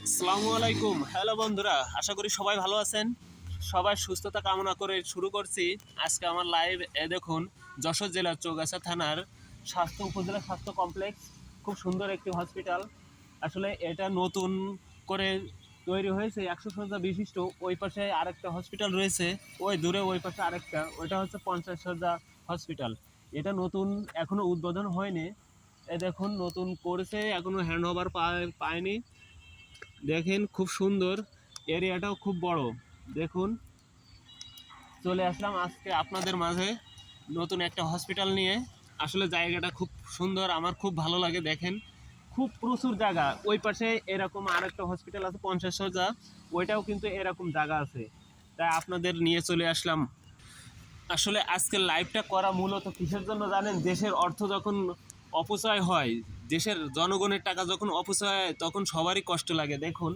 আসসালামু আলাইকুম। হ্যালো বন্ধুরা, আশা করি সবাই ভালো আছেন। সবাই সুস্থতা কামনা করে শুরু করছি আজকে আমার লাইভ। দেখুন, যশোর জেলার চৌগাছা থানার স্বাস্থ্য উপজেলা স্বাস্থ্য কমপ্লেক্স, খুব সুন্দর একটি হসপিটাল। আসলে এটা নতুন করে তৈরি হয়েছে, 100 শয্যা বিশিষ্ট। ওই পাশে আরেকটা হসপিটাল রয়েছে, ওই দূরে ওই পাশে আরেকটা, ওইটা হচ্ছে 50 শয্যা হসপিটাল। এটা নতুন, এখনো উদ্বোধন হয়নি। দেখুন, নতুন করেছে, এখনো হ্যান্ড ওভার পায়নি। দেখেন, খুব সুন্দর, এরিয়াটাও খুব বড়। দেখুন, চলে আসলাম আজকে আপনাদের মাঝে নতুন একটা হসপিটাল নিয়ে। আসলে জায়গাটা খুব সুন্দর, আমার খুব ভালো লাগে। দেখেন, খুব প্রচুর জায়গা। ওই পাশে এরকম আরেকটা হসপিটাল আছে 50 শয্যা, ওইটাও কিন্তু এরকম জায়গা আছে। তাই আপনাদের নিয়ে চলে আসলাম। আসলে আজকের লাইভটা করা মূলত কিসের জন্য জানেন? দেশের অর্থ যখন অপচয় হয়, দেশের জনগণের টাকা যখন অপচয় হয়, তখন সবারই কষ্ট লাগে। দেখুন,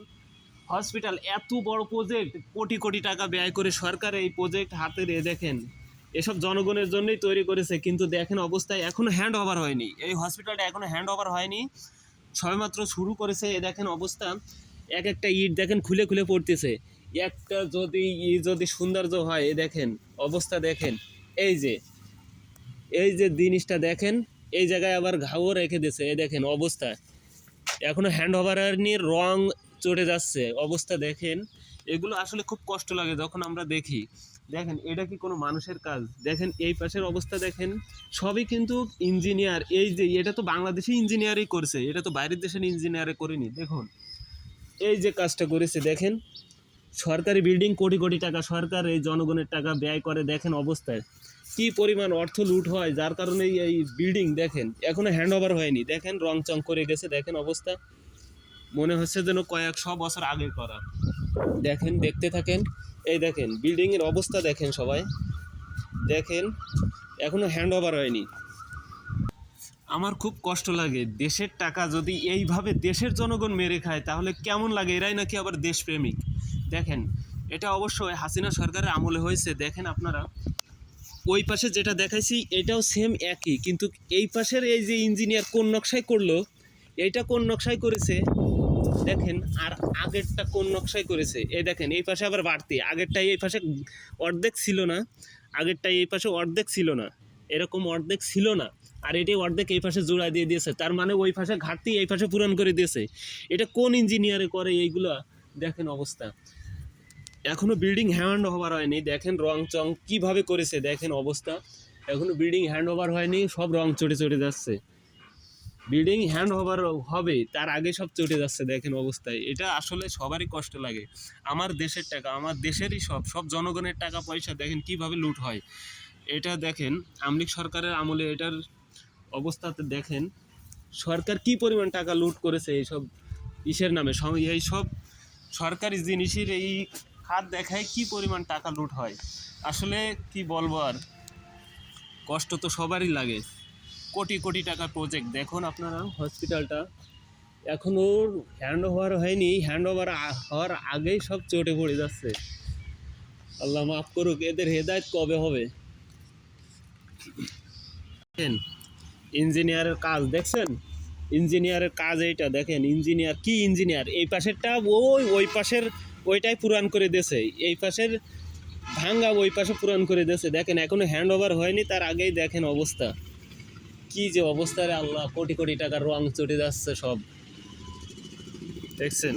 হসপিটাল এত বড় প্রজেক্ট, কোটি কোটি টাকা ব্যয় করে সরকার এই প্রজেক্ট হাতে দিয়ে, দেখেন এসব জনগণের জন্যই তৈরি করেছে। কিন্তু দেখেন অবস্থায় এখনো হ্যান্ড ওভার হয়নি, এই হসপিটালটা এখনো হ্যান্ড ওভার হয়নি, সবেমাত্র শুরু করেছে। দেখেন অবস্থা, এক একটা ইট দেখেন খুলে খুলে পড়তেছে। একটা যদি সৌন্দর্য হয়, দেখেন অবস্থা, দেখেন এই যে এই যে জিনিসটা দেখেন, এই জায়গায় আবার ঘাও রেখে দিয়েছে। এই দেখেন অবস্থা, এখনো হ্যান্ড ওভার নিয়ে রং চড়ে যাচ্ছে। অবস্থা দেখেন, এগুলো আসলে খুব কষ্ট লাগে যখন আমরা দেখি। দেখেন, এটা কি কোনো মানুষের কাজ? দেখেন এই পাশের অবস্থা, দেখেন সবই কিন্তু ইঞ্জিনিয়ার। এই যে এটা তো বাংলাদেশি ইঞ্জিনিয়ারই করছে, এটা তো বাইরের দেশের ইঞ্জিনিয়ারে করেনি। দেখুন এই যে কাজটা করেছে, দেখেন সরকারি বিল্ডিং, কোটি কোটি টাকা সরকার এই জনগণের টাকা ব্যয় করে। দেখেন অবস্থায় কি পরিমাণ অর্থ লুট হয়, যার কারণে এই বিল্ডিং দেখেন এখনো হ্যান্ড ওভার হয়নি। দেখেন রং চং করে গেছে। দেখেন অবস্থা, মনে হচ্ছে যেন কয়েকশো বছর আগে করা। দেখেন, দেখতে থাকেন। এই দেখেন বিল্ডিং এর অবস্থা, দেখেন সবাই, দেখেন এখনো হ্যান্ড ওভার হয়নি। আমার খুব কষ্ট লাগে, দেশের টাকা যদি এইভাবে দেশের জনগণ মেরে খায় তাহলে কেমন লাগে? এরাই নাকি আবার দেশপ্রেমিক। দেখেন, এটা অবশ্যই হাসিনা সরকারের আমলে হয়েছে। দেখেন আপনারা, ওই পাশে যেটা দেখাইছি এটাও সেম একই, কিন্তু এই পাশের এই যে ইঞ্জিনিয়ার কোন নকশায় করলো, এইটা কোন নকশায় করেছে দেখেন, আর আগেরটা কোন নকশায় করেছে। এই দেখেন এই পাশে আবার বাড়তি, আগেরটাই এই পাশে অর্ধেক ছিল না, আগেরটাই এই পাশে অর্ধেক ছিল না, এরকম অর্ধেক ছিল না, আর এটি অর্ধেক এই পাশে জোড়া দিয়ে দিয়েছে। তার মানে ওই পাশে ঘাটতি এই পাশে পূরণ করে দিয়েছে। এটা কোন ইঞ্জিনিয়ারে করে এইগুলো? দেখেন অবস্থা, এখনো বিল্ডিং হ্যান্ড ওভার হয়নি। দেখেন রং চং কিভাবে করেছে, দেখেন অবস্থা, এখনো বিল্ডিং হ্যান্ড ওভার হয়নি, সব রং চটে চটে যাচ্ছে। বিল্ডিং হ্যান্ড ওভার হবে তার আগে সব চটে যাচ্ছে। দেখেন অবস্থায়, এটা আসলে সবারই কষ্ট লাগে। আমার দেশের টাকা, আমার দেশেরই সব জনগণের টাকা পয়সা দেখেন কিভাবে লুট হয়। এটা দেখেন আওয়ামী লীগ সরকারের আমলে এটার অবস্থাতে দেখেন সরকার কি পরিমাণ টাকা লুট করেছে এইসব ইসের নামে। এই সব সরকারি জিনিসের এই খাত দেখায় কি পরিমাণ টাকা লুট হয়। আসলে কি বলবো আর, কষ্ট তো সবারই লাগে। কোটি কোটি টাকার প্রজেক্ট, দেখুন আপনারা হসপিটালটা এখনও হ্যান্ড ওভার হয়নি, হ্যান্ড ওভার হওয়ার আগেই সব চটে পড়ে যাচ্ছে। আল্লাহ মাফ করুক, এদের হেদায়েত কবে হবে? দেখেন ইঞ্জিনিয়ারের কাজ, দেখছেন ইঞ্জিনিয়ারের কাজ এইটা। দেখেন ইঞ্জিনিয়ার কি ইঞ্জিনিয়ার, এই পাশেরটা ওই পাশের ওইটাই পুরান করে দিয়েছে, এই পাশের ভাঙ্গা ওই পাশে পুরান করে দিয়েছে। দেখেন এখনো হ্যান্ড ওভার হয়নি, তার আগেই দেখেন অবস্থা, কি যে অবস্থা রে আল্লাহ, কোটি কোটি টাকার রং চটে যাচ্ছে সব। দেখছেন